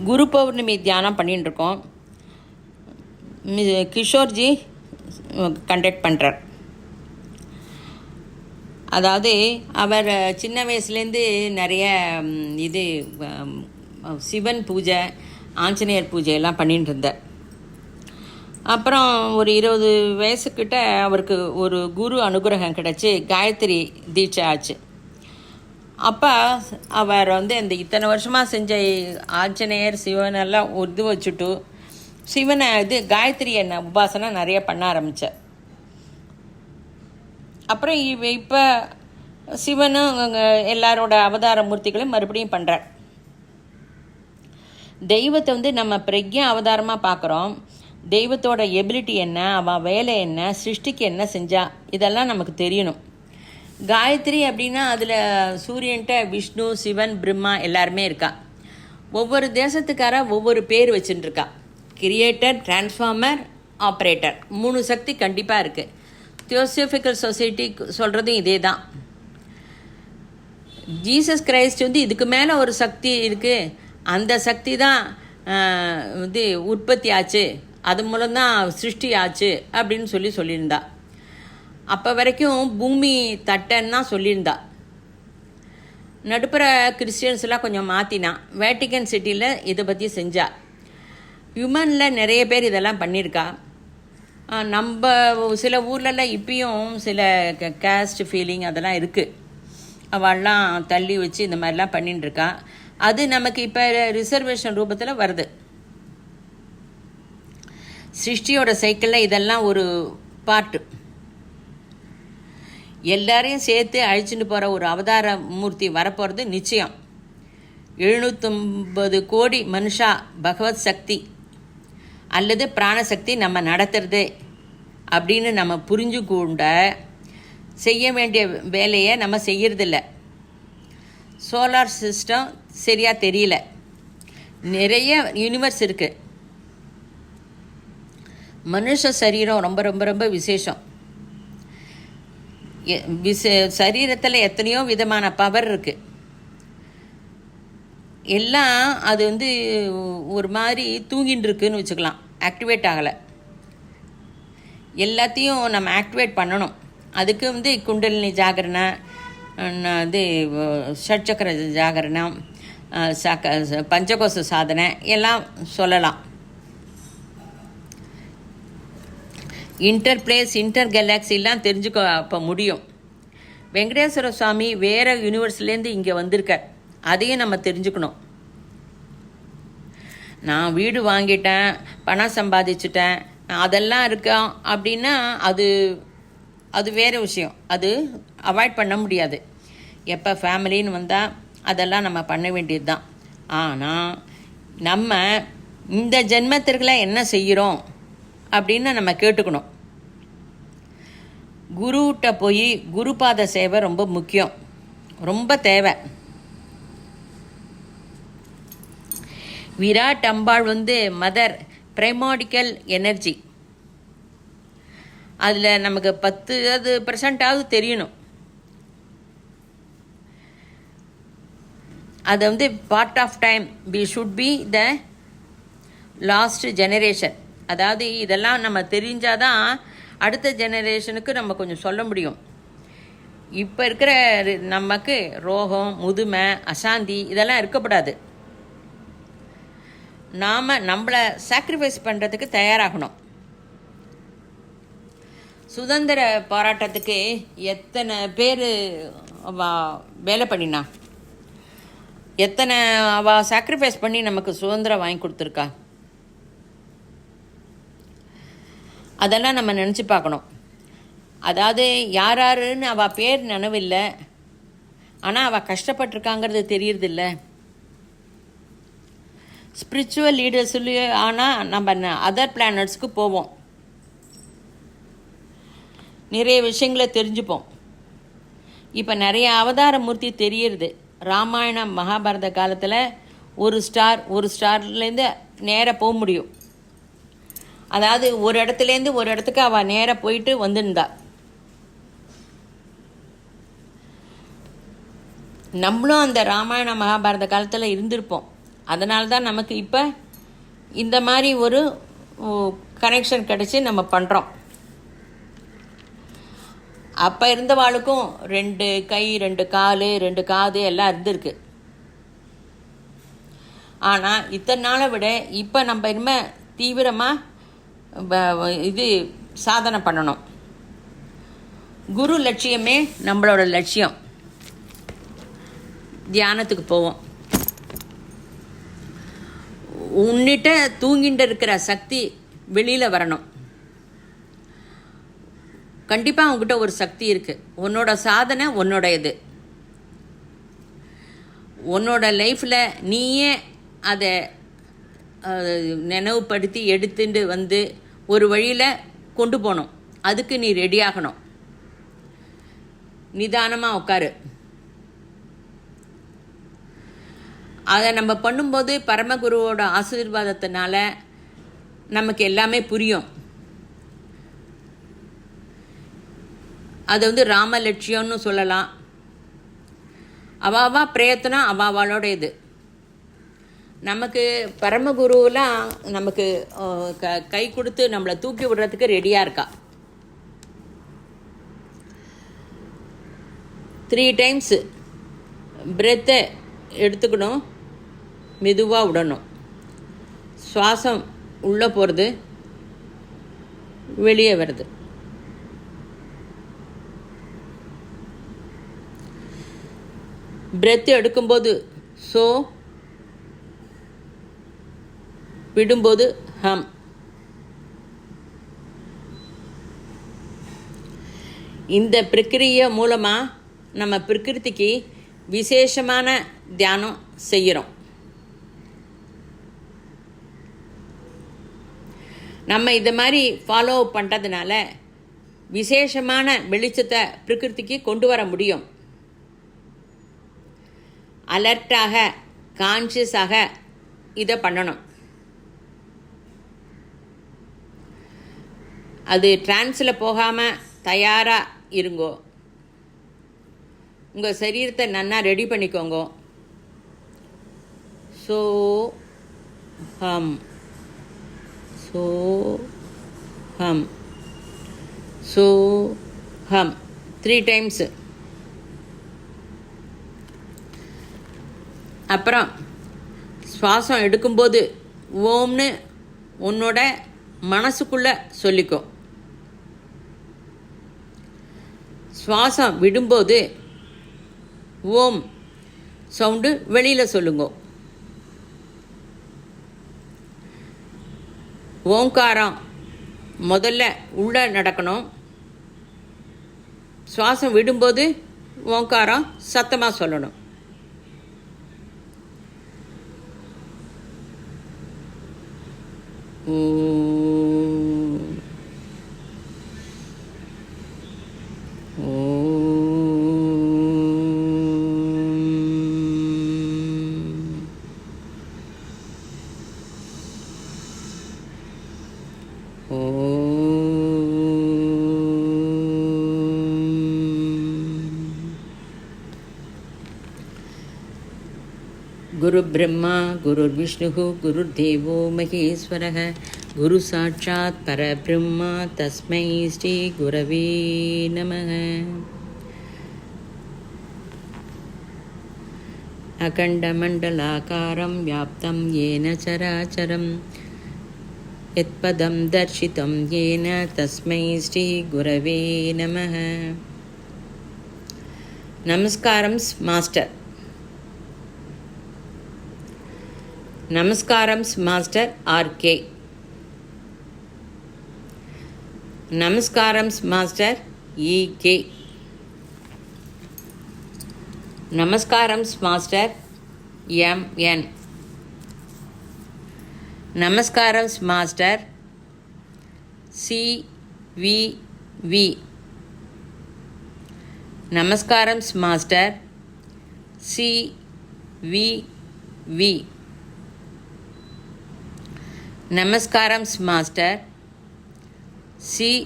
குரு பௌர்ணமி தியானம் பண்ணிட்டு இருக்கோம். கிஷோர்ஜி கண்டக்ட் பண்ணுறார். அதாவது அவர் சின்ன வயசுலேருந்து நிறைய இது சிவன் பூஜை, ஆஞ்சநேயர் பூஜையெல்லாம் பண்ணிட்டு இருந்தார். அப்புறம் ஒரு 20 வயசுக்கிட்ட அவருக்கு ஒரு குரு அனுகிரகம் கிடச்சி காயத்ரி தீட்சை ஆச்சு. அப்போ அவர் இந்த இத்தனை வருஷமாக செஞ்ச ஆஞ்சநேயர் சிவனெல்லாம் இது வச்சுட்டு சிவனை காயத்ரி என்ன உபாசனை நிறைய பண்ண ஆரம்பித்தார். அப்புறம் இப்போ சிவனும் எல்லாரோட அவதார மூர்த்திகளையும் மறுபடியும் பண்ணுறார். தெய்வத்தை நம்ம பிரக்ஞா அவதாரமாக பார்க்குறோம். தெய்வத்தோட எபிலிட்டி என்ன, அவள் வேலை என்ன, சிருஷ்டிக்கு என்ன செஞ்சா, இதெல்லாம் நமக்கு தெரியணும். காயத்ரி அப்படின்னா அதில் சூரியன்ட்ட விஷ்ணு, சிவன், பிரம்மா எல்லாருமே இருக்கா. ஒவ்வொரு தேசத்துக்கார ஒவ்வொரு பேர் வச்சுட்டுருக்கா. கிரியேட்டர், டிரான்ஸ்ஃபார்மர், ஆப்ரேட்டர், 3 சக்தி கண்டிப்பாக இருக்குது. தியோசபிக்கல் சொசைட்டி சொல்கிறதும் இதே தான். ஜீசஸ் கிரைஸ்ட் இதுக்கு மேலே ஒரு சக்தி இருக்குது, அந்த சக்தி தான் உற்பத்தி ஆச்சு, அது மூலம்தான் சிருஷ்டி ஆச்சு அப்படின்னு சொல்லியிருந்தா. அப்போ வரைக்கும் பூமி தட்டன்னா சொல்லியிருந்தா. நடுப்புற கிறிஸ்டியன்ஸ்லாம் கொஞ்சம் மாற்றினா வேட்டிக்கன் சிட்டியில் இதை பற்றி செஞ்சா. ஹியூமனில் நிறைய பேர் இதெல்லாம் பண்ணியிருக்கா. நம்ம சில ஊர்லலாம் இப்பயும் சில கேஸ்ட் ஃபீலிங் அதெல்லாம் இருக்குது. அவள்லாம் தள்ளி வச்சு இந்த மாதிரிலாம் பண்ணிட்டுருக்கா. அது நமக்கு இப்போ ரிசர்வேஷன் ரூபத்தில் வருது. சிருஷ்டியோட சைக்கிளில் இதெல்லாம் ஒரு பார்ட்டு. எல்லாரையும் சேர்த்து அழிச்சுட்டு போகிற ஒரு அவதார மூர்த்தி வரப்போகிறது நிச்சயம். 750 கோடி மனுஷா பகவத் சக்தி அல்லது பிராணசக்தி நம்ம நடத்துறது அப்படின்னு நம்ம புரிஞ்சு கூட செய்ய வேண்டிய வேலையை நம்ம செய்யறதில்ல. சோலார் சிஸ்டம் சரியாக தெரியல. நிறைய யூனிவர்ஸ் இருக்குது. மனுஷ சரீரம் ரொம்ப ரொம்ப ரொம்ப விசேஷம். சரீரத்தில் எத்தனையோ விதமான பவர் இருக்குது. எல்லாம் அது ஒரு மாதிரி தூங்கின்னு இருக்குன்னு வச்சுக்கலாம், ஆக்டிவேட் ஆகலை. எல்லாத்தையும் நம்ம ஆக்டிவேட் பண்ணணும். அதுக்கு குண்டலினி ஜாகரணை, ஷட்சக்கர ஜாகரணம், பஞ்சகோச சாதனை எல்லாம் சொல்லலாம். இன்டர்பிளேஸ், இன்டர் கேலக்ஸிலாம் தெரிஞ்சுக்க அப்போ முடியும். வெங்கடேஸ்வர சுவாமி வேறு யூனிவர்ஸ்லேருந்து இங்கே வந்திருக்கார், அதையும் நம்ம தெரிஞ்சுக்கணும். நான் வீடு வாங்கிட்டேன், பணம் சம்பாதிச்சுட்டேன், அதெல்லாம் இருக்கா அப்படின்னா அது வேறு விஷயம். அது அவாய்ட் பண்ண முடியாது. எப்போ ஃபேமிலின்னு வந்தால் அதெல்லாம் நம்ம பண்ண வேண்டியது தான். ஆனால் நம்ம இந்த ஜென்மத்திற்குள்ள என்ன செய்கிறோம் அப்படின்னு நம்ம கேட்டுக்கணும். குருகிட்ட போய் குருபாத சேவை ரொம்ப முக்கியம், ரொம்ப தேவை. Virat Ambal mother primordial energy. அதில் நமக்கு 10% தெரியணும். அது part of time we should be the last generation. அதாவது இதெல்லாம் நம்ம தெரிஞ்சாதான் அடுத்த ஜெனரேஷனுக்கு நம்ம கொஞ்சம் சொல்ல முடியும். இப்போ இருக்கிற நமக்கு ரோகம், முதுமை, அசாந்தி இதெல்லாம் இருக்கப்படாது. நாம் நம்மளை சாக்ரிஃபைஸ் பண்ணுறதுக்கு தயாராகணும். சுதந்திர போராட்டத்துக்கு எத்தனை பேர் வேலை பண்ணினா, எத்தனை சாக்ரிஃபைஸ் பண்ணி நமக்கு சுதந்திரம் வாங்கி கொடுத்துருக்கா, அதெல்லாம் நம்ம நினச்சி பார்க்கணும். அதாவது யாருன்னு அவள் பேர் நினைவில்லை, ஆனால் அவள் கஷ்டப்பட்டிருக்காங்கிறது தெரியறதில்ல. ஸ்பிரிச்சுவல் லீடர்ஸ் சொல்லி ஆனால் நம்ம அதர் பிளானட்ஸ்க்கு போவோம், நிறைய விஷயங்களை தெரிஞ்சுப்போம். இப்போ நிறைய அவதார மூர்த்தி தெரியுது. ராமாயணம், மகாபாரத காலத்தில் ஒரு ஸ்டார்லேருந்து நேராக போக முடியும். அதாவது ஒரு இடத்துலேருந்து ஒரு இடத்துக்கு அவள் நேராக போயிட்டு வந்துருந்தா. நம்மளும் அந்த ராமாயண மகாபாரத காலத்தில் இருந்திருப்போம். அதனால தான் நமக்கு இப்போ இந்த மாதிரி ஒரு கனெக்ஷன் கிடச்சி நம்ம பண்ணுறோம். அப்போ இருந்தவாளுக்கும் 2 கை 2 கால் 2 காது எல்லாம் இருந்திருக்கு. ஆனால் இத்தனை நாளை விட இப்போ நம்ம இனிமேல் தீவிரமாக இது சாதனை பண்ணணும். குரு லட்சியமே நம்மளோட லட்சியம். தியானத்துக்கு போவோம். உன்னிட்ட தூங்கிட்டு இருக்கிற சக்தி வெளியில் வரணும். கண்டிப்பாக உங்ககிட்ட ஒரு சக்தி இருக்குது. உன்னோட சாதனை உன்னோட இது. உன்னோட லைஃப்பில் நீயே அதை நினைவுபடுத்தி எடுத்துட்டு வந்து ஒரு வழியில் கொண்டு போகணும். அதுக்கு நீ ரெடியாகணும். நிதானமாக உட்காரு. அதை நம்ம பண்ணும்போது பரமகுருவோட ஆசீர்வாதத்தினால நமக்கு எல்லாமே புரியும். அது ராம லட்சியம்னு சொல்லலாம். அவாவா பிரயத்தனம் அவாவாளோட இது. நமக்கு பரமகுருவெலாம் நமக்கு கை கொடுத்து நம்மளை தூக்கி விடுறதுக்கு ரெடியாக இருக்கா. 3 டைம்ஸ் பிரெத்தை எடுத்துக்கணும், மெதுவாக விடணும். சுவாசம் உள்ளே போகிறது, வெளியே வருது. பிரெத்து எடுக்கும்போது ஸோ, விடும்போது ஹம். இந்த பிரக்கிரியை மூலமாக நம்ம பிரகிருதிக்கு விசேஷமான தியானம் செய்கிறோம். நம்ம இதை மாதிரி ஃபாலோ பண்ணுறதுனால விசேஷமான வெளிச்சத்தை பிரகிருதிக்கு கொண்டு வர முடியும். அலர்ட்டாக கான்ஷியஸாக இதை பண்ணணும். அது டிரான்ஸில் போகாமல் தயாராக இருங்கோ. உங்கள் சரீரத்தை நன்னா ரெடி பண்ணிக்கோங்க. ஸோ ஹம், ஸோ ஹம், ஸோ ஹம் 3 டைம்ஸு. அப்புறம் சுவாசம் எடுக்கும்போது ஓம்னு உன்னோட மனசுக்குள்ளே சொல்லிக்கோ. சுவாசம் விடும்போது ஓம் சவுண்டு வெளியில் சொல்லுங்க. ஓங்காரம் முதல்ல உள்ளே நடக்கணும். சுவாசம் விடும்போது ஓங்காரம் சத்தமாக சொல்லணும். गुरु ब्रह्मा गुरुर्विष्णुः गुरुर्देवो महेश्वरः गुरु साक्षात् परब्रह्म तस्मै श्री गुरवे नमः। अखण्डमण्डलाकारं व्याप्तं येन चराचरं यत्पदं दर्शितं येन तस्मै श्री गुरवे नमः। नमस्कारं मास्टर. நமஸ்காரம் மாஸ்டர் ஆர்கே. நமஸ்காரம் மாஸ்டர் இகே. நமஸ்காரம் மாஸ்டர் எம்என். நமஸ்காரம் மாஸ்டர் சிவிவி. நமஸ்காரம் master C V V. Namaskaram Master CVV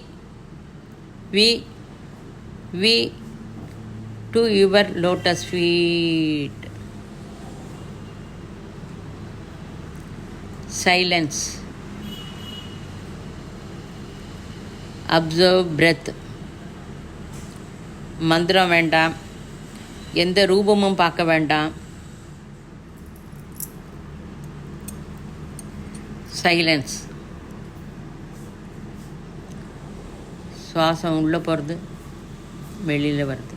to your lotus feet. Silence. Observe breath. மந்திரம் வேண்டாம், எந்த ரூபமும் பார்க்க வேண்டாம். சைலன்ஸ். சுவாசம் உள்ளே போகிறது, வெளியில் வருது.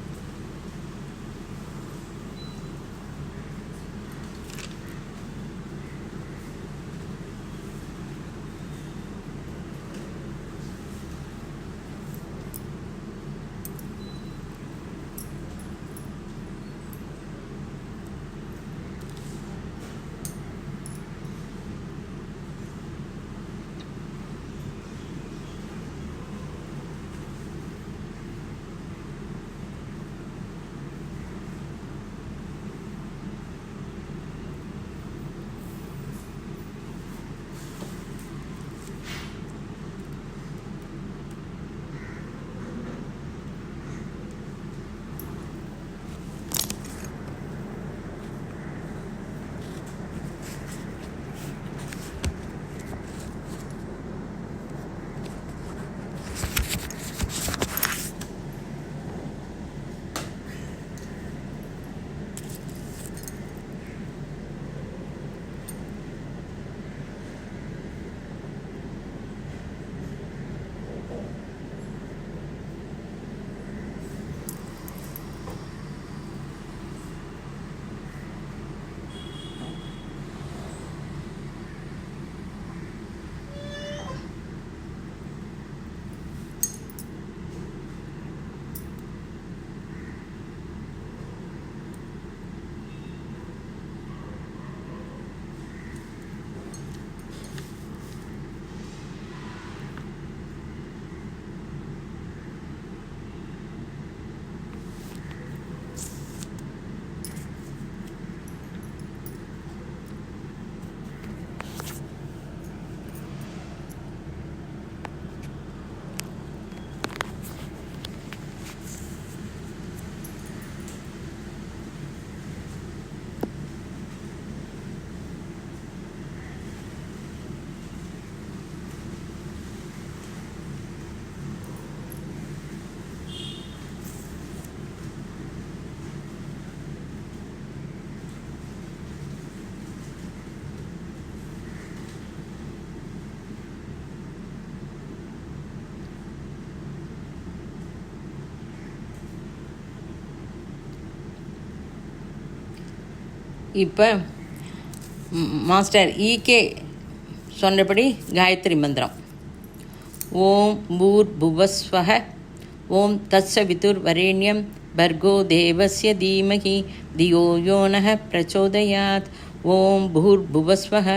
இப்போ மாஸ்டர் ஈகே சொன்னபடி காயத்ரி மந்திரம். ஓம் பூர் புவஸ்வஹ ஓம் தத்சவிதுர் வரேண்யம் பர்கோ தேவஸ்ய தீமஹி தியோ யோ நஹ பிரச்சோதயாத். ஓம் பூர் புவஸ்வஹ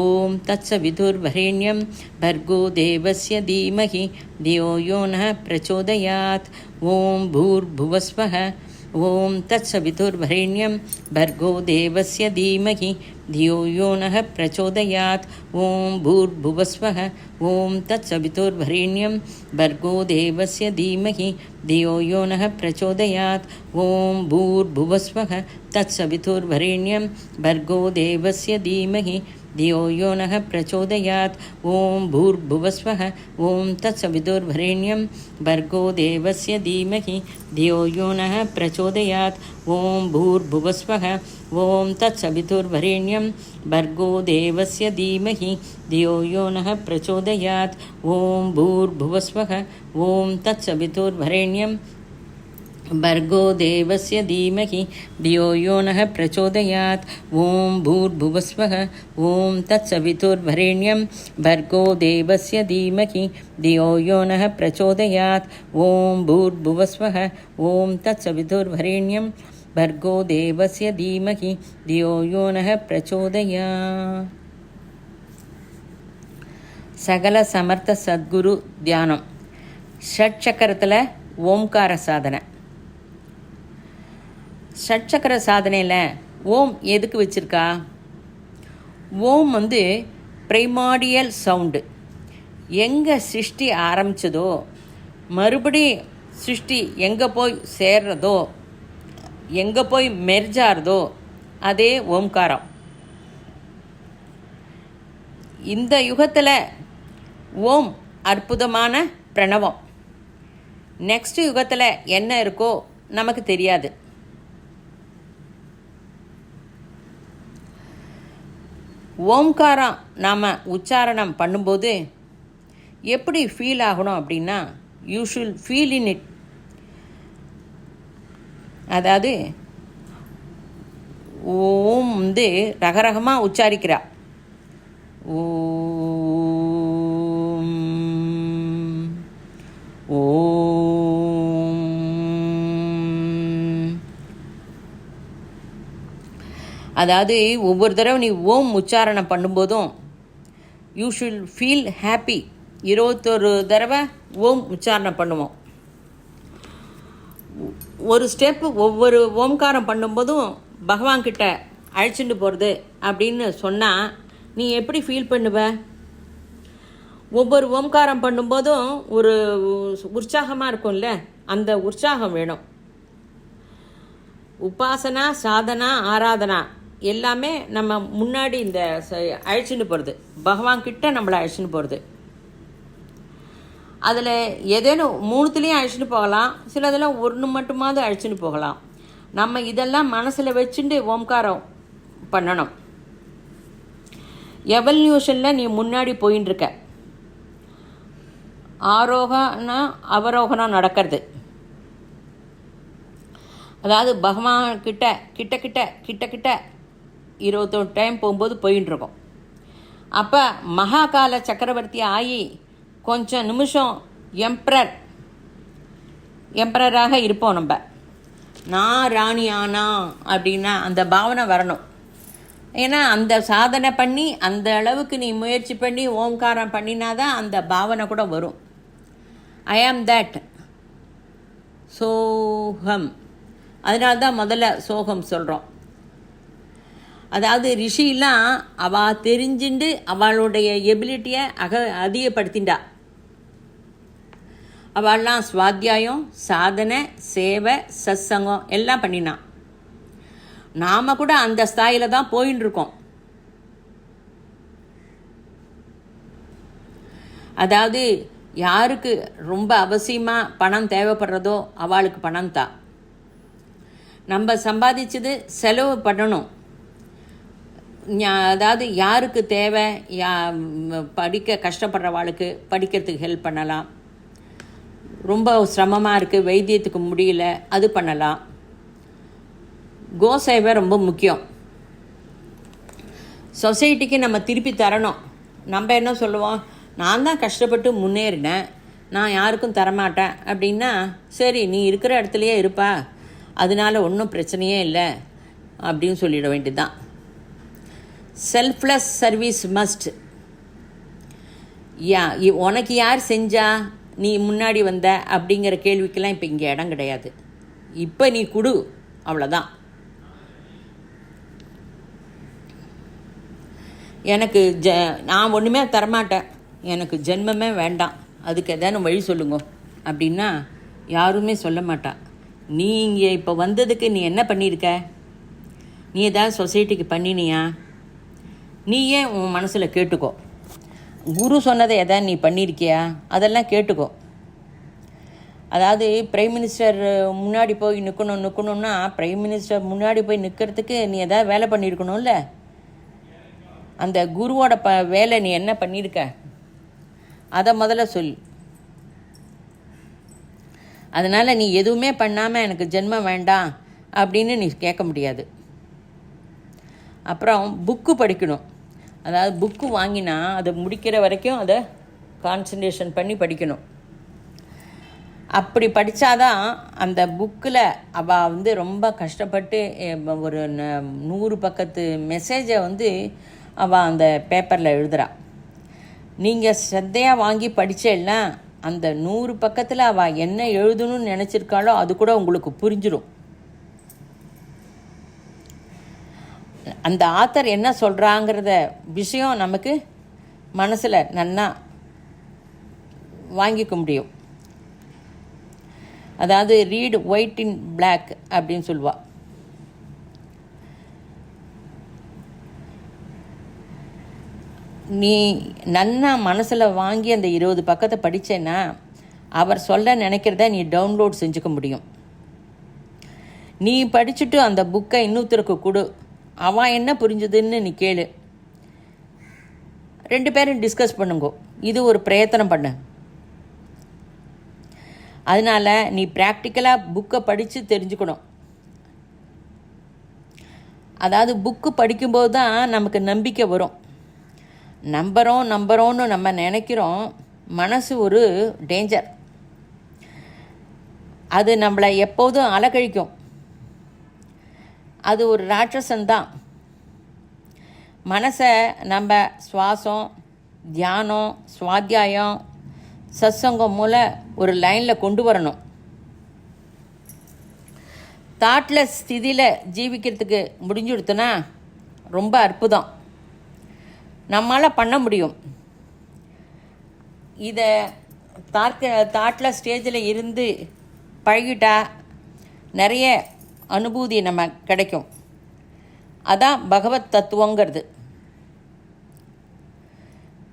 ஓம் தத்சவிதுர் வரேண்யம் பர்கோ தேவஸ்ய தீமஹி தியோ யோ நஹ பிரச்சோதயாத். ஓம் பூர் புவஸ்வஹ ஓம் தத்சவிதுர்வரேண்யம் பர்கோ தேவஸ்ய தீமஹி தியோ யோ நஹ பிரச்சோதயாத். ஓம் பூர்புவஸ்வஹ ஓம் தத்சவிதுர்வரேண்யம் பர்கோ தேவஸ்ய தீமஹி தியோ யோ நஹ பிரச்சோதயாத். ஓம் பூர்புவஸ்வஹ தத்சவிதுர்வரேண்யம் பர்கோ தேவஸ்ய தீமஹி தியோ யோ நஹ பிரச்சோதயாத். ஓம் பூர்புவஸ்வஹ ஓம் தத்சவிதுர்வரேண்யம் பர்கோ தேவஸ்ய தீமஹி தியோ யோ நஹ பிரச்சோதயாத். ஓம் பூர்புவஸ்வஹ ஓம் தத்சவிதுர்வரேண்யம் பர்கோ தேவஸ்ய தீமஹி தியோ யோ நஹ பிரச்சோதயாத். ஓம் பூர்புவஸ்வஹ ஓம் தத்சவிதுர்வரேண்யம் பர்கோ தேவஸ்ய தீமஹி தியோ யோ நஹ பிரச்சோதயாத். ஓம் பூர்புவஸ்வஹ ஓம் தத்சவிதுர்வரேண்யம் பர்கோ தேவஸ்ய தீமஹி தியோ யோ நஹ பிரச்சோதயாத். ஓம் பூர்புவஸ்வஹ ஓம் தத்சவிதுர்வரேண்யம் பர்கோ தேவஸ்ய தீமஹி தியோ யோ நஹ பிரச்சோதயாத். சகல சமர்த்த சத்குரு தியானம். ஷட்சக்கரத்தில் ஓம்கார சாதனை. ஷட்சக்கர சாதனையில் ஓம் எதுக்கு வச்சுருக்கா? ஓம் பிரைமாடியல் சவுண்டு. எங்கே சிருஷ்டி ஆரம்பித்ததோ மறுபடி சிருஷ்டி எங்கே போய் சேர்றதோ, எங்கே போய் மெர்ஜாகிறதோ அதே ஓம்காரம். இந்த யுகத்தில் ஓம் அற்புதமான பிரணவம். நெக்ஸ்ட் யுகத்தில் என்ன இருக்கோ நமக்கு தெரியாது. ஓம்காரம் நாம் உச்சாரணம் பண்ணும்போது எப்படி ஃபீல் ஆகணும் அப்படின்னா, you shall feel in it. அதாவது ஓம் ரகரகமாக உச்சாரிக்கிறா. ஓம் ஓம். அதாவது ஒவ்வொரு தடவை நீ ஓம் உச்சாரணம் பண்ணும்போதும் யூ ஷுல் ஃபீல் ஹாப்பி. 21 தடவை ஓம் உச்சாரணம் பண்ணுவோம். ஒரு ஸ்டெப்பு ஒவ்வொரு ஓம்காரம் பண்ணும்போதும் பகவான்கிட்ட அழைச்சிட்டு போகிறது அப்படின்னு சொன்னால் நீ எப்படி ஃபீல் பண்ணுவ? ஒவ்வொரு ஓம்காரம் பண்ணும்போதும் ஒரு உற்சாகமாக இருக்கும்ல, அந்த உற்சாகம் வேணும். உபாசனா, சாதனா, ஆராதனா எல்லாமே நம்ம முன்னாடி இந்த அழைச்சிட்டு போகிறது, பகவான்கிட்ட நம்மளை அழைச்சிட்டு போகிறது. அதில் ஏதேனும் 3துலேயும் அழைச்சிட்டு போகலாம், சிலதெல்லாம் ஒன்று மட்டுமாவது அழைச்சிட்டு போகலாம். நம்ம இதெல்லாம் மனசில் வச்சுட்டு ஓம்காரம் பண்ணணும். எவல்யூஷனில் நீ முன்னாடி போயின்னு இருக்க. ஆரோகனா அவரோகனா நடக்கிறது. அதாவது பகவான் கிட்ட கிட்ட கிட்ட கிட்ட கிட்ட 21 டைம் போகும்போது போயின்னு இருக்கோம். அப்போ மகாகால சக்கரவர்த்தி ஆகி கொஞ்சம் நிமிஷம் எம்பரராக இருப்போம். நம்ம நான் ராணி ஆனா அப்படின்னா அந்த பாவனை வரணும். ஏன்னா அந்த சாதனை பண்ணி அந்த அளவுக்கு நீ முயற்சி பண்ணி ஓம்காரம் பண்ணினாதான் அந்த பாவனை கூட வரும். ஐ ஆம் தட் சோகம். அதனால்தான் முதல்ல சோகம் சொல்கிறோம். அதாவது ரிஷிலாம் அவள் தெரிஞ்சுண்டு அவளுடைய எபிலிட்டியை அதிகப்படுத்திண்டா. அவள்லாம் சுவாத்தியாயம், சாதனை, சேவை, சத்சங்கம் எல்லாம் பண்ணினான். நாம் கூட அந்த ஸ்தாயில் தான் போயின்னு இருக்கோம். அதாவது யாருக்கு ரொம்ப அவசியமாக பணம் தேவைப்படுறதோ அவளுக்கு பணம் தான். நம்ம சம்பாதிச்சது செலவு பண்ணணும். அதாவது யாருக்கு தேவை, படிக்க கஷ்டப்படுறவாளுக்கு படிக்கிறதுக்கு ஹெல்ப் பண்ணலாம். ரொம்ப சிரமமாக இருக்குது, வைத்தியத்துக்கு முடியல, அது பண்ணலாம். கோசேவை ரொம்ப முக்கியம். சொசைட்டிக்கு நம்ம திருப்பி தரணும். நம்ம என்ன சொல்லுவோம், நான் தான் கஷ்டப்பட்டு முன்னேறினேன், நான் யாருக்கும் தரமாட்டேன் அப்படின்னா, சரி நீ இருக்கிற இடத்துலையே இருப்பா, அதனால ஒன்றும் பிரச்சனையே இல்லை அப்படின்னு சொல்லிட வேண்டியதுதான். Selfless service must. உனக்கு யார் செஞ்சா நீ முன்னாடி வந்த அப்படிங்கிற கேள்விக்கெல்லாம் இப்போ இங்கே இடம் கிடையாது. இப்போ நீ கொடு, அவ்வளோதான். எனக்கு நான் ஒன்றுமே தரமாட்டேன், எனக்கு ஜென்மமே வேண்டாம், அதுக்கு எதானும் வழி சொல்லுங்க அப்படின்னா யாருமே சொல்ல மாட்டா. நீ இங்கே இப்போ வந்ததுக்கு நீ என்ன பண்ணியிருக்க? நீ ஏதாவது சொசைட்டிக்கு பண்ணினியா? நீ ஏன் உன் மனசில் கேட்டுக்கோ. குரு சொன்னதை எதாவது நீ பண்ணியிருக்கியா? அதெல்லாம் கேட்டுக்கோ. அதாவது பிரைம் மினிஸ்டர் முன்னாடி போய் நிற்கணும்னா பிரைம் மினிஸ்டர் முன்னாடி போய் நிற்கிறதுக்கு நீ எதாவது வேலை பண்ணியிருக்கணும்ல. அந்த குருவோட வேலை நீ என்ன பண்ணியிருக்க அதை முதல்ல சொல். அதனால் நீ எதுவுமே பண்ணாமல் எனக்கு ஜென்மம் வேண்டாம் அப்படின்னு நீ கேட்க முடியாது. அப்புறம் புக்கு படிக்கணும். அதாவது புக்கு வாங்கினா அதை முடிக்கிற வரைக்கும் அதை கான்சன்ட்ரேஷன் பண்ணி படிக்கணும். அப்படி படித்தாதான் அந்த புக்கில் அவள் ரொம்ப கஷ்டப்பட்டு ஒரு 100 பக்கத்து மெசேஜை அவள் அந்த பேப்பரில் எழுதுகிறா. நீங்கள் ஸ்ரத்தையாக வாங்கி படித்தேன்னா அந்த 100 பக்கத்தில் அவள் என்ன எழுதணும்னு நினச்சிருக்காளோ அது கூட உங்களுக்கு புரிஞ்சிடும். அந்த ஆத்தர் என்ன சொல்கிறாங்கிறத விஷயம் நமக்கு மனசில் நன்னா வாங்கிக்க முடியும். அதாவது ரீட் ஒயிட் இன் பிளாக் அப்படின்னு சொல்லுவாள். நீ நன்னா மனசில் வாங்கி அந்த 20 பக்கத்தை படித்தேன்னா அவர் சொல்ல நினைக்கிறத நீ டவுன்லோட் செஞ்சுக்க முடியும். நீ படிச்சுட்டு அந்த புக்கை இன்னொருத்தருக்கு கொடு, அவன் என்ன புரிஞ்சுதுன்னு நீ கேளு, 2 பேரும் டிஸ்கஸ் பண்ணுங்கோ. இது ஒரு பிரயத்தனம் பண்ணு. அதனால் நீ ப்ராக்டிக்கலாக புக்கை படித்து தெரிஞ்சுக்கணும். அதாவது புக்கு படிக்கும்போது தான் நமக்கு நம்பிக்கை வரும். நம்புகிறோன்னு நம்ம நினைக்கிறோம். மனசு ஒரு டேஞ்சர். அது நம்மளை எப்போதும் அலக்கழிக்கும். அது ஒரு ராட்சசன்தான். மனசை நம்ம சுவாசம், தியானம், சுவாத்தியாயம், சத்சங்கம் மூலம் ஒரு லைனில் கொண்டு வரணும். தாட்லெஸ் ஸ்திதியில் ஜீவிக்கிறதுக்கு முடிஞ்சுடுத்துனா ரொம்ப அற்புதம். நம்மளால் பண்ண முடியும். இதை தாட்லெஸ் ஸ்டேஜில் இருந்து பழகிட்டா நிறைய அனுபூதி நம்ம கிடைக்கும். அதான் பகவத் தத்துவங்கிறது.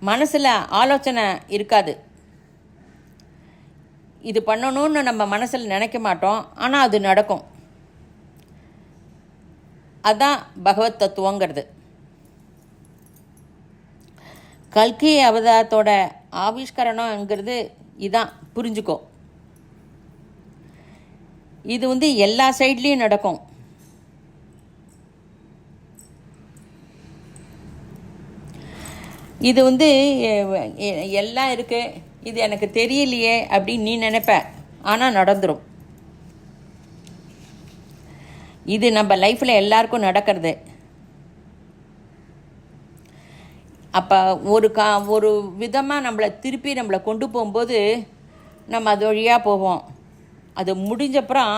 மனசில் ஆலோசனை இருக்காது. இது பண்ணணும்னு நம்ம மனசில் நினைக்க மாட்டோம், ஆனால் அது நடக்கும். அதான் பகவத் தத்துவங்கிறது. கல்கி அவதாரத்தோட ஆவிஷ்கரணங்கிறது இதான், புரிஞ்சுக்கோ. இது எல்லா சைட்லேயும் நடக்கும். இது எல்லாம் இருக்குது, இது எனக்கு தெரியலையே அப்படின்னு நீ நினைப்ப, ஆனால் நடந்துடும். இது நம்ம லைஃப்பில் எல்லாருக்கும் நடக்கிறது. அப்போ ஒரு விதமாக நம்மளை கொண்டு போகும்போது நம்ம அது வழியாக போவோம். அது முடிஞ்சப்புறம்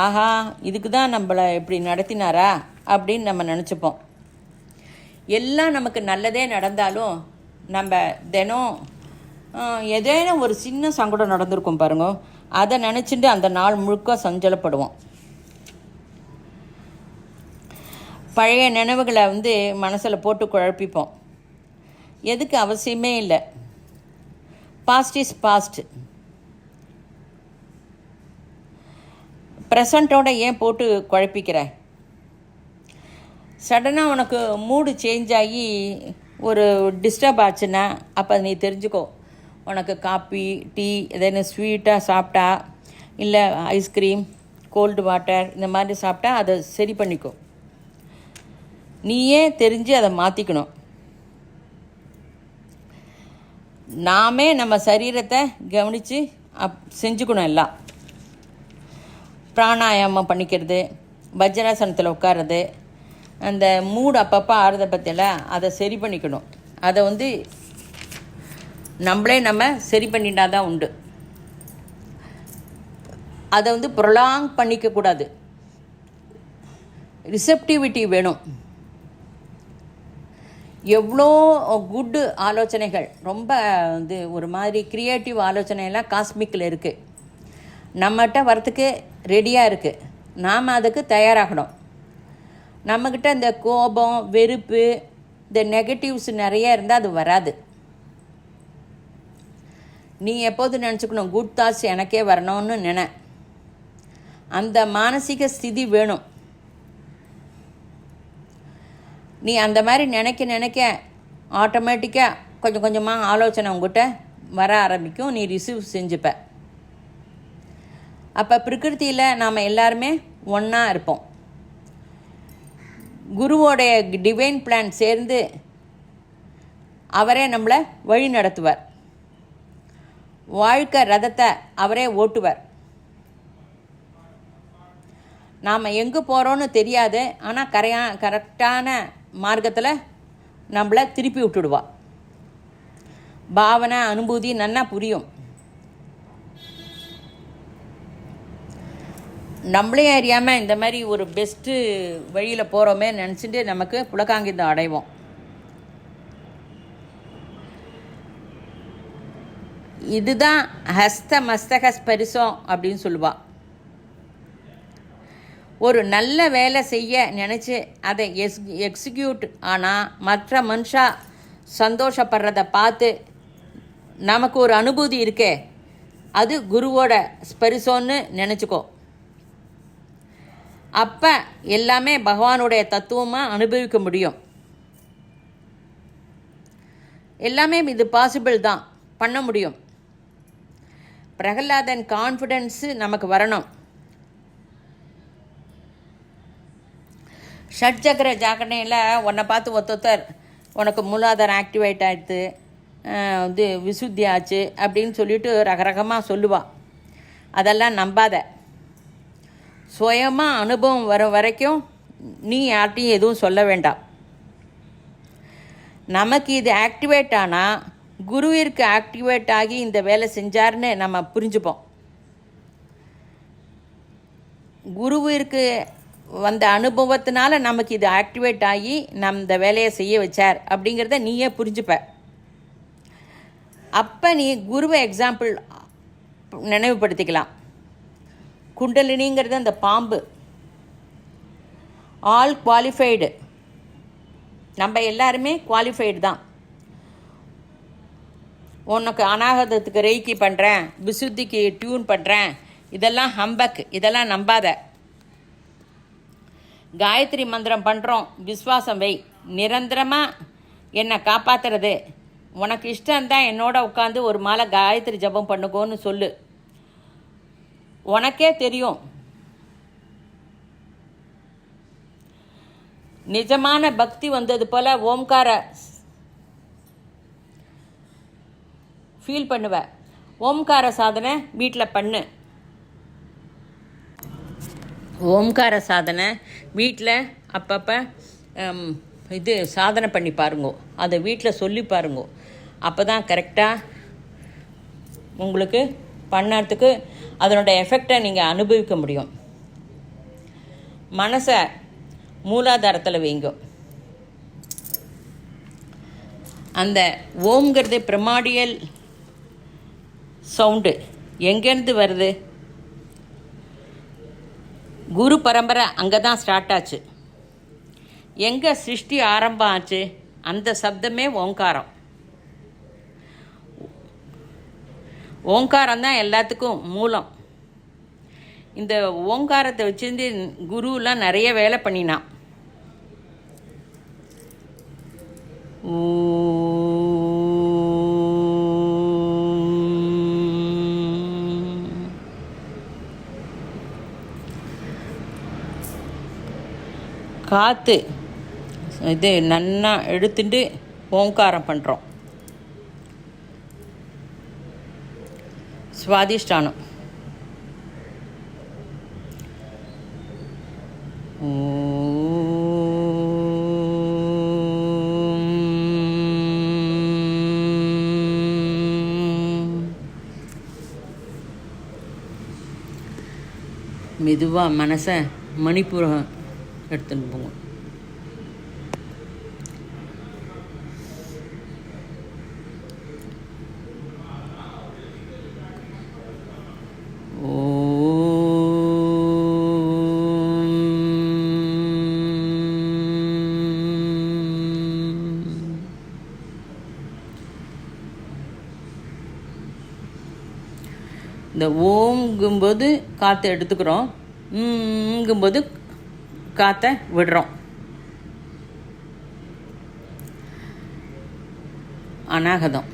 ஆஹா இதுக்கு தான் நம்மளை இப்படி நடத்தினாரா அப்படின்னு நம்ம நினச்சிப்போம். எல்லாம் நமக்கு நல்லதே நடந்தாலும் நம்ம தினம் ஏதேனும் ஒரு சின்ன சங்கடம் நடந்திருக்கும் பாருங்க, அதை நினச்சிட்டு அந்த நாள் முழுக்க சஞ்சலப்படுவோம். பழைய நினைவுகளை மனசில் போட்டு குழப்பிப்போம். எதுக்கு அவசியமே இல்லை. Past is past. ப்ரெசண்ட்டோட ஏன் போட்டு குழப்பிக்கிற? சடனாக உனக்கு மூடு சேஞ்ச் ஆகி ஒரு டிஸ்டர்ப் ஆச்சுன்னா அப்போ நீ தெரிஞ்சுக்கோ, உனக்கு காப்பி டீ எதனா ஸ்வீட்டாக சாப்பிட்டா, இல்லை ஐஸ்கிரீம், கோல்டு வாட்டர் இந்த மாதிரி சாப்பிட்டா அதை சரி பண்ணிக்கோ. நீயே தெரிஞ்சு அதை மாற்றிக்கணும். நாமே நம்ம சரீரத்தை கவனித்து செஞ்சுக்கணும். எல்லாம் பிராணாயாமம் பண்ணிக்கிறது, வஜ்ராசனத்தில் உட்கார்றது, அந்த மூடு அப்பப்போ ஆறுத பற்றியெல்லாம் அதை சரி பண்ணிக்கணும். அதை நம்ம சரி பண்ணிட்டா தான் உண்டு. அதை ப்ரொலாங் பண்ணிக்கக்கூடாது. ரிசெப்டிவிட்டி வேணும். எவ்வளோ குட்டு ஆலோசனைகள், ரொம்ப ஒரு மாதிரி க்ரியேட்டிவ் ஆலோசனையெல்லாம் காஸ்மிக்கில் இருக்குது. நம்மகிட்ட வரத்துக்கு ரெடியாக இருக்குது. நாம் அதுக்கு தயாராகணும். நம்மக்கிட்ட இந்த கோபம், வெறுப்பு, இந்த நெகட்டிவ்ஸ் நிறைய இருந்தால் அது வராது. நீ எப்போது நினச்சிக்கணும், குட் தாட்ஸ் எனக்கே வரணும்னு நினை. அந்த மானசீக ஸ்திதி வேணும். நீ அந்த மாதிரி நினைக்க ஆட்டோமேட்டிக்காக கொஞ்சம் கொஞ்சமாக ஆலோசனை உங்ககிட்ட வர ஆரம்பிக்கும். நீ ரிசீவ் செஞ்சுப்ப. அப்போ பிரகிருதியில் நாம் எல்லாருமே ஒன்றா இருப்போம். குருவோடைய டிவைன் பிளான் சேர்ந்து அவரே நம்மளை வழி நடத்துவார். வாழ்க்கை ரதத்தை அவரே ஓட்டுவார். நாம் எங்கே போகிறோன்னு தெரியாது, ஆனால் கரெக்டான மார்க்கத்தில் நம்மளை திருப்பி விட்டுடுவா. பாவனை, அனுபூதி நன்னா புரியும். நம்மளே அறியாமல் இந்த மாதிரி ஒரு பெஸ்ட்டு வழியில் போகிறோமே நினச்சிட்டு நமக்கு புலகாங்கிதம் அடைவோம். இதுதான் ஹஸ்த மஸ்தக ஸ்பரிசம் அப்படின்னு சொல்லுவாள். ஒரு நல்ல வேலை செய்ய நினச்சி அதை எக்ஸிக்யூட் ஆனால் மற்ற மனுஷா சந்தோஷப்படுறத பார்த்து நமக்கு ஒரு அனுபூதி இருக்கே, அது குருவோட ஸ்பரிசோன்னு நினச்சிக்கோ. அப்போ எல்லாமே பகவானுடைய தத்துவமாக அனுபவிக்க முடியும். எல்லாமே இது பாசிபிள் தான், பண்ண முடியும். பிரகலாதன் கான்ஃபிடென்ஸு நமக்கு வரணும். ஷட்சக்கர ஜாகரணையில் உன்னை பார்த்து ஒருத்தர் உனக்கு மூலாதாரம் ஆக்டிவேட் ஆகிடுது, விசுத்தி ஆச்சு அப்படின்னு சொல்லிட்டு ரகரகமாக சொல்லுவாள். அதெல்லாம் நம்பாத. சுயமாக அனுபவம் வர வரைக்கும் நீ யார்ட்டையும் எதுவும் சொல்ல வேண்டாம். நமக்கு இது ஆக்டிவேட் ஆனால் குருவிற்கு ஆக்டிவேட் ஆகி இந்த வேலை செஞ்சார்னு நம்ம புரிஞ்சுப்போம். குருவிற்கு வந்த அனுபவத்தினால நமக்கு இது ஆக்டிவேட் ஆகி நம் இந்த வேலையை செய்ய வச்சார் அப்படிங்கிறத நீயே புரிஞ்சுப்ப. அப்போ நீ குருவை எக்ஸாம்பிள் நினைவுபடுத்திக்கலாம். குண்டலினிங்கிறது அந்த பாம்பு, ஆல் குவாலிஃபைடு. நம்ம எல்லாருமே குவாலிஃபைடு தான். உனக்கு அநாகதத்துக்கு ரெய்க்கி பண்ணுறேன், விசுத்திக்கு டியூன் பண்ணுறேன், இதெல்லாம் ஹம்பக், இதெல்லாம் நம்பாத. காயத்ரி மந்திரம் பண்ணுறோம், விஸ்வாசம் வை. நிரந்தரமாக என்னை காப்பாற்றுறது. உனக்கு இஷ்டம்தான் என்னோட உட்காந்து ஒரு மாலை காயத்ரி ஜபம் பண்ணுக்கோன்னு சொல்லு. உனக்கே தெரியும். நிஜமான பக்தி வந்தது போல் ஓம்கார ஃபீல் பண்ணுவ. ஓம்கார சாதனை வீட்டில் பண்ணு. ஓம்கார சாதனை வீட்டில் அப்பப்போ சாதனை பண்ணி பாருங்கோ, அதை வீட்டில் சொல்லி பாருங்கோ. அப்போ தான் கரெக்டாக உங்களுக்கு பண்ணறதுக்கு அதனோட எஃபெக்டை நீங்கள் அனுபவிக்க முடியும். மனசை மூலாதாரத்தில் வைங்கோ. அந்த ஓம்ங்கிறது பிரமாடியல் சவுண்டு எங்கேருந்து வருது? குரு பரம்பரை அங்கே தான் ஸ்டார்ட் ஆச்சு. எங்கே சிருஷ்டி ஆரம்பம் ஆச்சு? அந்த சப்தமே ஓங்காரம். ஓங்காரம் தான் எல்லாத்துக்கும் மூலம். இந்த ஓங்காரத்தை வச்சுருந்து குருலாம் நிறைய வேலை பண்ணினான். காற்று இது நன்னா எடுத்துட்டு ஓங்காரம் பண்ணுறோம். சுவாதிஷ்டானம். மெதுவாக மனசை மணிப்பூரம் எடுத்துன்னு போங்க. இந்த ஓங்கும்போது காற்றை எடுத்துக்கிறோம், ங்கும்போது காற்றை விடுறோம். அநாகதம்.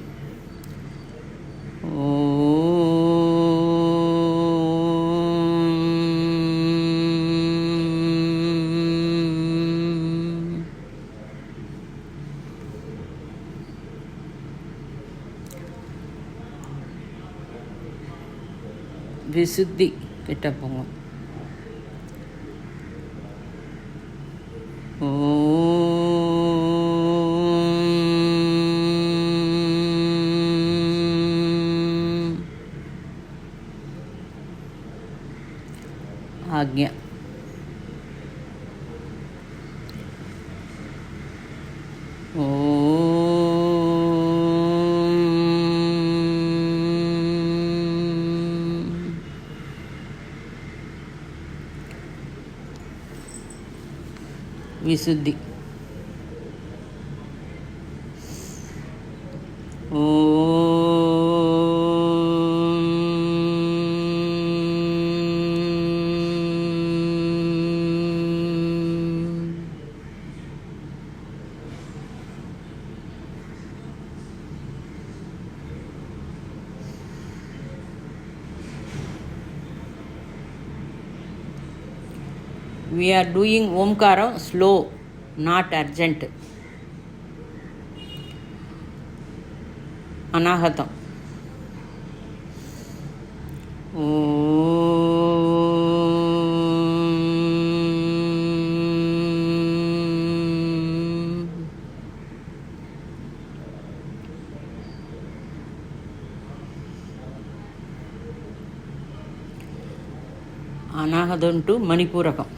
விசுத்தி கிட்ட போங்க. ஆக்ஞா. விசுத்தி. We are doing Omkaram slow, not urgent. Anahatam. Anahadam to Manipurakam.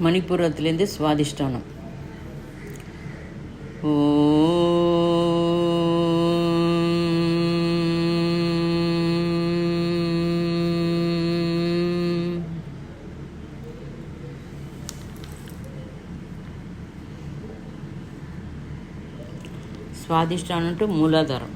மணிப்புரத்திலேருந்து சுவாதிஷ்டானம். స్వాదిష్టానం టు మూలాధారం.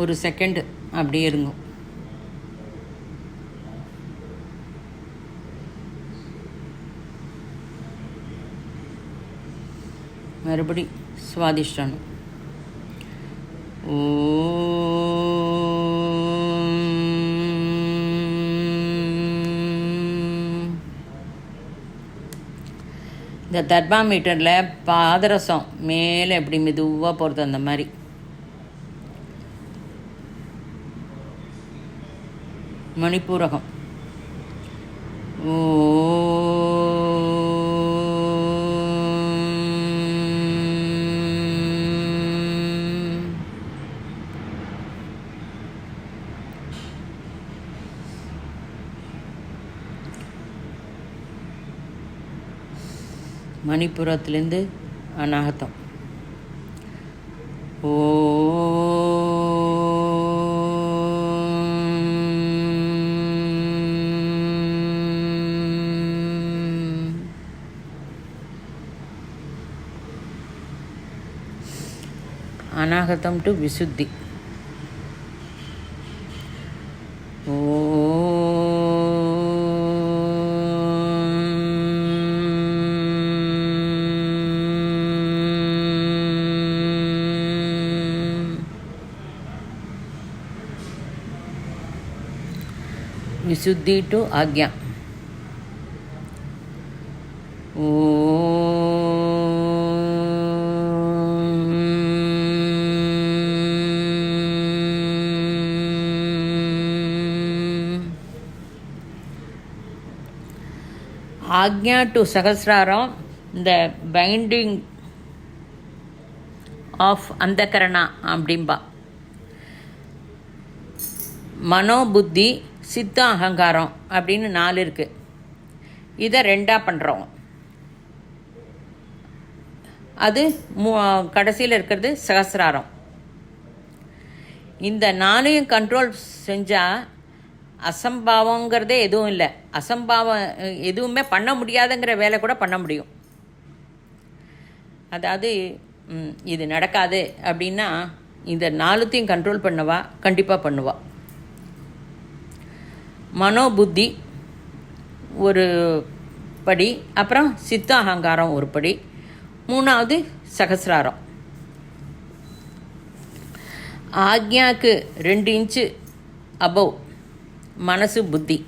ஒரு செகண்ட் அப்படியே இருங்க. மறுபடி சுவாதிஷ்டானம். இந்த தெர்மாமீட்டரில் பாதரசம் மேலே எப்படி மெதுவாக போகிறது அந்த மாதிரி. மணிப்பூரகம். மணிப்புரத்துலேருந்து அநாகதம். அநாகதம் டு விசுத்தி. विशुद्धि टू आज्ञा. आज्ञा टू सहस्रारम. द बाइंडिंग ऑफ अंधकरणा அப்படிம்பா. மனோபுத்தி சித்த அகங்காரம் அப்படின்னு 4 இருக்குது. இதை 2ஆக பண்ணுறோம். அது கடைசியில் இருக்கிறது சகசிராரம். இந்த 4ஐயும் கண்ட்ரோல் செஞ்சால் அசம்பாவங்கிறதே எதுவும் இல்லை. அசம்பாவம் எதுவுமே பண்ண முடியாதுங்கிற வேலை கூட பண்ண முடியும். அதாவது இது நடக்காது அப்படின்னா இந்த 4த்தையும் கண்ட்ரோல் பண்ணவா கண்டிப்பாக பண்ணுவா. மனோபுத்தி ஒரு படி, அப்புறம் சித்த அகங்காரம் ஒரு படி, 3வது சகசிராரம். ஆக்ஞாக்கு 2 இன்ச்சு அபவ் மனசு புத்தி.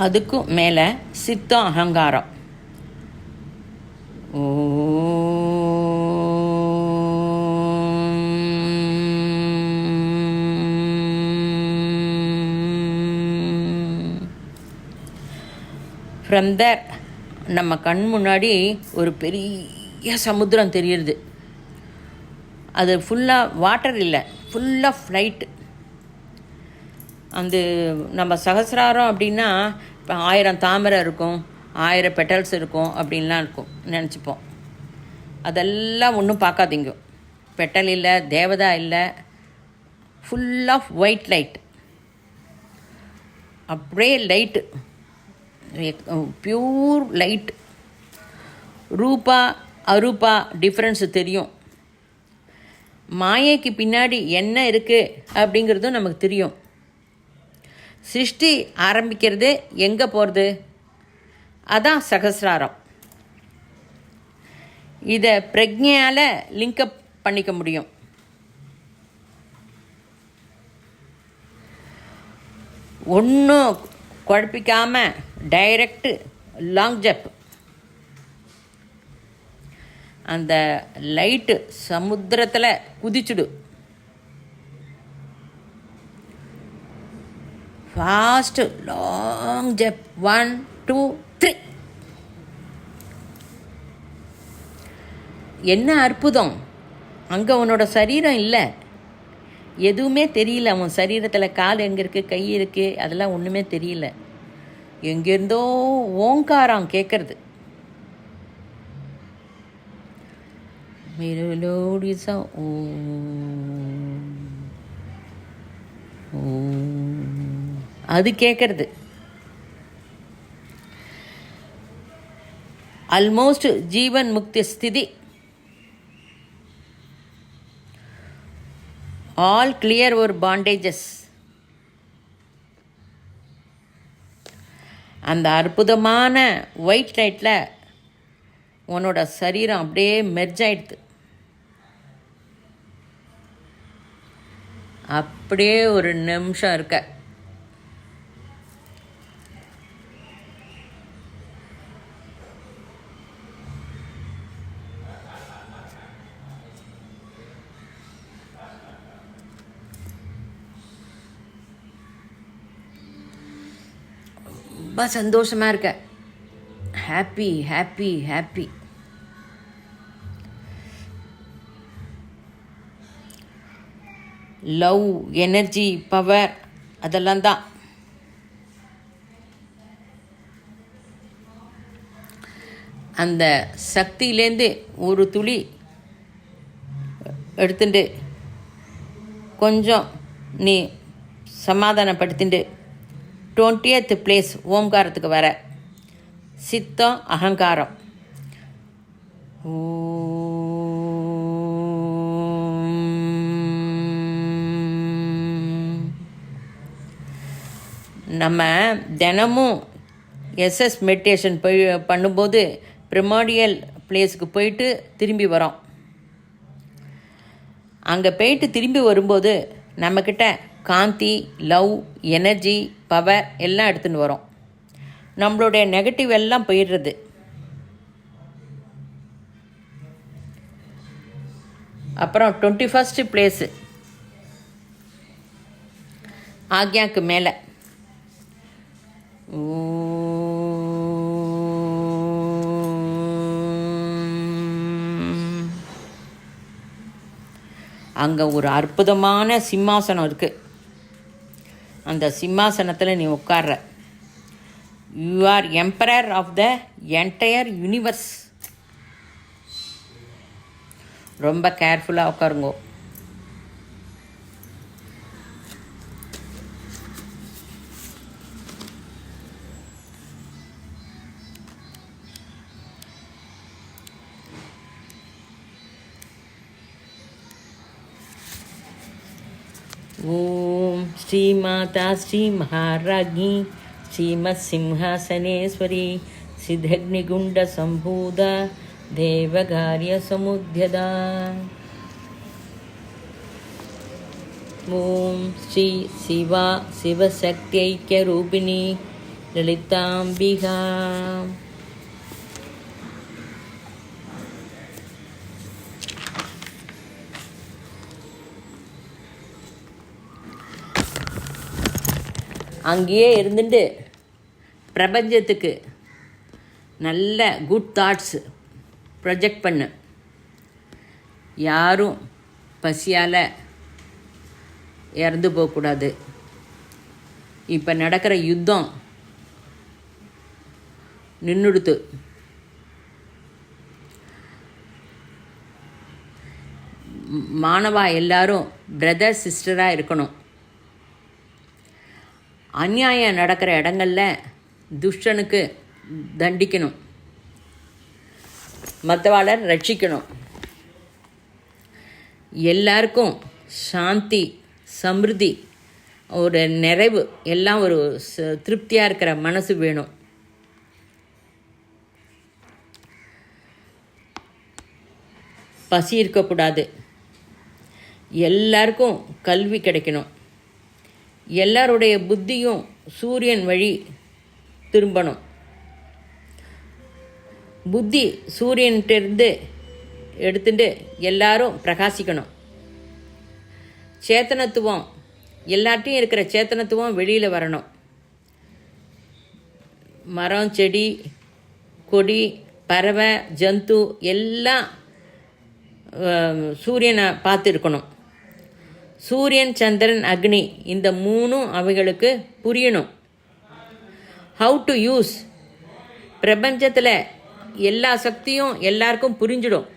அதுக்கும் மேலே சித்தம் அகங்காரம். ஓ ஃப்ரம் தேர் நம்ம கண் முன்னாடி ஒரு பெரிய சமுத்திரம் தெரியுது. அது ஃபுல்லாக வாட்டர் இல்லை, ஃபுல் ஆஃப் லைட்டு. அந்த நம்ம சகசிராரம் அப்படின்னா இப்போ 1000 தாமரை இருக்கும், 1000 பெட்டல்ஸ் இருக்கும் அப்படின்லாம் இருக்கும் நினச்சிப்போம். அதெல்லாம் ஒன்றும் பார்க்காதீங்க. பெட்டல் இல்லை, தேவதா இல்லை, ஃபுல் ஆஃப் ஒயிட் லைட். அப்படியே லைட்டு, பியூர் லைட். ரூபா அரூபா டிஃப்ரென்ஸு தெரியும். மாயைக்கு பின்னாடி என்ன இருக்குது அப்படிங்கிறதும் நமக்கு தெரியும். சிருஷ்டி ஆரம்பிக்கிறது எங்கே போகிறது, அதான் சகசிராரம். இதை பிரக்ஞையால் லிங்கப் பண்ணிக்க முடியும். ஒன்றும் குழப்பிக்காமல் டைரக்டு லாங் ஜம்ப். அந்த லைட்டு சமுத்திரத்தில் குதிச்சுடு. Fast long jump. 1 2 3. என்ன அற்புதம்! அங்கே உன்னோட சரீரம் இல்லை, எதுவுமே தெரியல. அவன் சரீரத்தில் கால் எங்கே இருக்குது, கை இருக்குது, அதெல்லாம் ஒன்றுமே தெரியல. எங்கேருந்தோ ஓங்காரம் கேட்குறது. மெலோடிஸா அது கேட்குறது. ஆல்மோஸ்ட் ஜீவன் முக்தி ஸ்திதி. ஆல் கிளியர் ஒரு பாண்டேஜஸ். அந்த அற்புதமான ஒயிட் லைட்டில் உன்னோட சரீரம் அப்படியே மெர்ஜ் ஆயிடுது. அப்படியே ஒரு நிமிஷம் இருக்க. ரொம்ப சந்தோஷமாக இருக்க. Happy happy happy. Love, energy, power அதெல்லாம் தான். அந்த சக்தியிலேருந்து ஒரு துளி எடுத்துட்டு கொஞ்சம் நீ சமாதானப்படுத்திட்டு 20th பிளேஸ் ஓம்காரத்துக்கு வர. சித்தம் அகங்காரம். நம்ம தினமும் எஸ்எஸ் மெடிடேஷன் பண்ணும்போது ப்ரிமாடியல் பிளேஸுக்கு போயிட்டு திரும்பி வரோம். அங்கே போயிட்டு திரும்பி வரும்போது நம்மக்கிட்ட காந்தி, லவ், எனர்ஜி, பவர் எல்லாம் எடுத்துன்னு வரோம். நம்மளுடைய நெகட்டிவ் எல்லாம் போயிடுறது. அப்புறம் 21st பிளேஸு ஆக்யாவுக்கு மேலே. அங்கே ஒரு அற்புதமான சிம்மாசனம் இருக்குது. அந்த சிம்மாசனத்தில் நீ உட்கார்ற. You are emperor of the entire universe. ரொம்ப கேர்ஃபுல்லாக உட்காருங்கோ. ஓம் ஸ்ரீ மாதா ஸ்ரீ மகாராஜி ஸ்ரீமத் சிம்ஹாசனேஸ்வரி சித்தக்னிகுண்ட சம்பூத தேவகாரிய சமுத்யதா. ஓம் ஸ்ரீ சிவா சிவசக்தி ஐக்கிய ரூபிணி லலிதாம்பிகா. அங்கேயே இருந்துட்டு பிரபஞ்சத்துக்கு நல்ல குட் தாட்ஸ் ப்ரொஜெக்ட் பண்ணு. யாரும் பசியால் இறந்து போகக்கூடாது. இப்போ நடக்கிற யுத்தம் நின்றுடுத்து. மாணவா எல்லாரும் பிரதர் சிஸ்டராக இருக்கணும். அநியாயம் நடக்கிற இடங்களில் துஷ்டனுக்கு தண்டிக்கணும், மற்றவாளை ரட்சிக்கணும். எல்லாருக்கும் சாந்தி, சமிருத்தி, ஒரு நிறைவு, எல்லாம் ஒரு திருப்தியாக இருக்கிற மனசு வேணும். பசி இருக்கக்கூடாது. எல்லாருக்கும் கல்வி கிடைக்கணும். எல்லாருடைய புத்தியும் சூரியன் வழி திரும்பணும். புத்தி சூரியன்கிட்டருந்து எடுத்துட்டு எல்லாரும் பிரகாசிக்கணும். சேத்தனத்துவம், எல்லார்ட்டையும் இருக்கிற சேத்தனத்துவம் வெளியில் வரணும். மரம், செடி, கொடி, பறவை, ஜந்து எல்லாம் சூரியனை பார்த்து இருக்கணும். சூரியன், சந்திரன், அக்னி இந்த மூணும் அவைகளுக்கு புரியணும். How to use. பிரபஞ்சத்தில் எல்லா சக்தியும் எல்லாருக்கும் புரிஞ்சிடும்.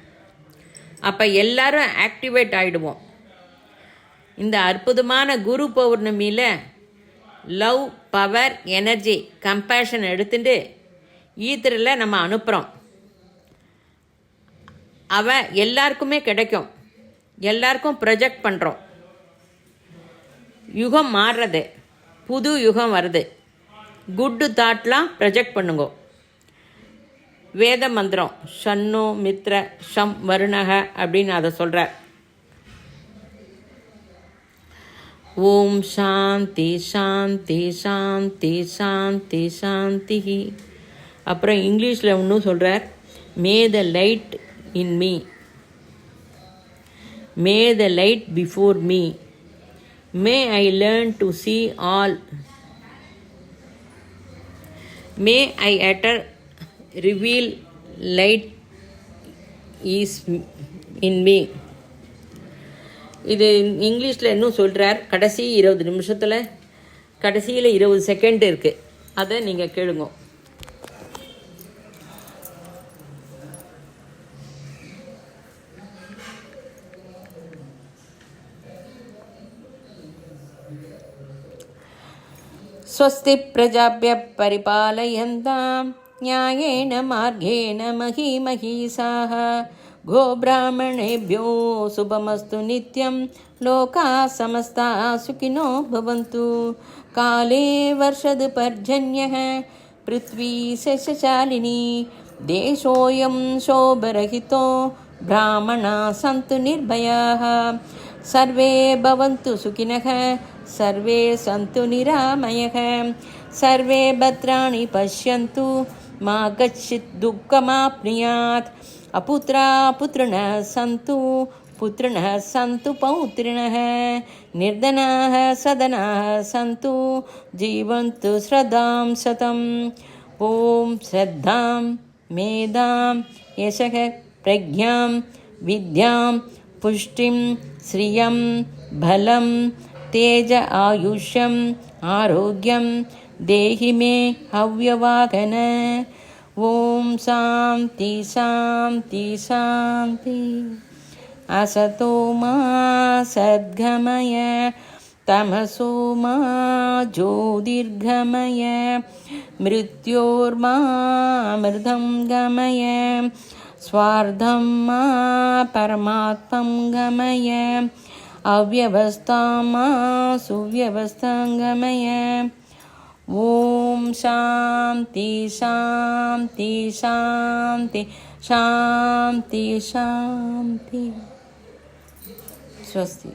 அப்போ எல்லாரும் ஆக்டிவேட் ஆகிடுவோம். இந்த அற்புதமான குரு பௌர்ணமியில் லவ், பவர், எனர்ஜி, கம்பேஷன் எடுத்துட்டு ஈத்தரில் நம்ம அனுப்புகிறோம். அவன் எல்லாருக்குமே கிடைக்கும். எல்லாருக்கும் ப்ரொஜெக்ட் பண்ணுறோம். யுகம் மாறுறது, புது யுகம் வருது. குட்டு தாட்லாம் ப்ரொஜெக்ட் பண்ணுங்க. வேத மந்திரம் ஷன்னோ மித்ர ஷம் வருணக அப்படின்னு அதை சொல்கிறார். ஓம் சாந்தி சாந்தி சாந்தி சாந்தி சாந்தி. அப்புறம் இங்கிலீஷில் இன்னும் சொல்கிறார், may the light in me, may the light before me, may I learn to see all, may I utter reveal light is in me. இது இங்கிலீஷில் இன்னும் சொல்கிறார். கடைசி 20 நிமிஷத்தில் கடைசியில் 20 செகண்ட் இருக்குது. அதை நீங்கள் கேளுங்க. स्वस्ति प्रजाभ्यः परिपालयन्तां न्यायेन मार्गेण महीमहीषाः गोब्राह्मणेभ्यो शुभमस्तु नित्यं लोकाः समस्ताः सुखिनो भवन्तु काले वर्षतु पर्जन्यः पृथ्वी सस्यशालिनी देशोऽयं शोभरहितो ब्राह्मणाः सन्तु निर्भयाः सर्वे भवन्तु सुखिनः सर्वे सन्तु निरामयः सर्वे भद्राणि पश्यन्तु मा कश्चित् दुःखमाप्नुयात् अपुत्रा पुत्रिणः सन्तु पौत्रिणः निर्धनाः सदनाः सन्तु जीवन्तु श्रद्धां शतम् ॐ श्रद्धां मेधां यशः प्रज्ञां विद्यां पुष्टिं श्रियं बलं तेज आयुष्यम् आरोग्यं देहि मे हव्यवाहन ओम शांति शांति शांति असतो मा सद्गमय तमसो मा ज्योतिर्गमय मृत्योर्मा मृदं गमय स्वार्धं मा परमात्मं गमय अव्यवस्थां मा सुव्यवस्थां गमय ओम शांति शांति शांति शांति शांति स्वस्ति।